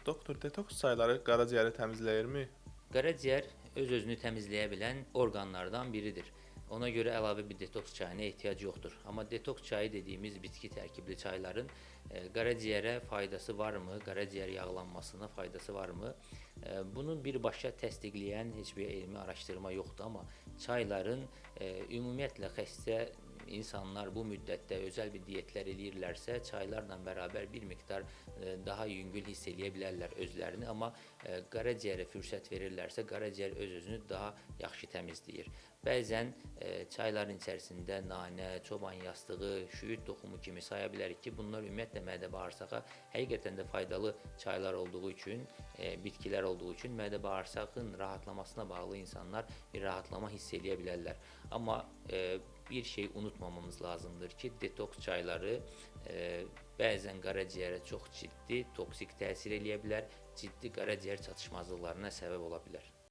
Doktor, detoks çayları qaraciyəri təmizləyirmi? Qaraciyər öz-özünü təmizləyə bilən orqanlardan biridir. Ona görə əlavə bir detoks çayına ehtiyac yoxdur. Amma detoks çayı dediyimiz bitki tərkibli çayların qaraciyərə faydası varmı, qaraciyər yağlanmasına faydası varmı? Bunun birbaşa təsdiqləyən heç bir elmi araşdırma yoxdur, amma çayların ümumiyyətlə xəstə insanlar bu müddətdə özəl bir diyetlər eləyirlərsə, çaylarla bərabər bir miqdar daha yüngül hiss eləyə bilərlər özlərini, amma qaraciyərə fürsət verirlərsə, qaraciyər öz-özünü daha yaxşı təmizləyir. Bəzən çayların içərisində nanə, çoban yastığı, şüyüd toxumu kimi saya bilərik ki, bunlar ümumiyyətlə mədə-bağırsağa həqiqətən də faydalı çaylar olduğu üçün, bitkilər olduğu üçün mədə-bağırsağın rahatlamasına bağlı insanlar bir rahatlama hiss eləyə bilərlər. Amma bir şey unutmamamız lazımdır ki, detoks çayları bəzən qaraciyərə çox ciddi toksik təsir eləyə bilər, ciddi qaraciyər çatışmazlıqlarına səbəb ola bilər.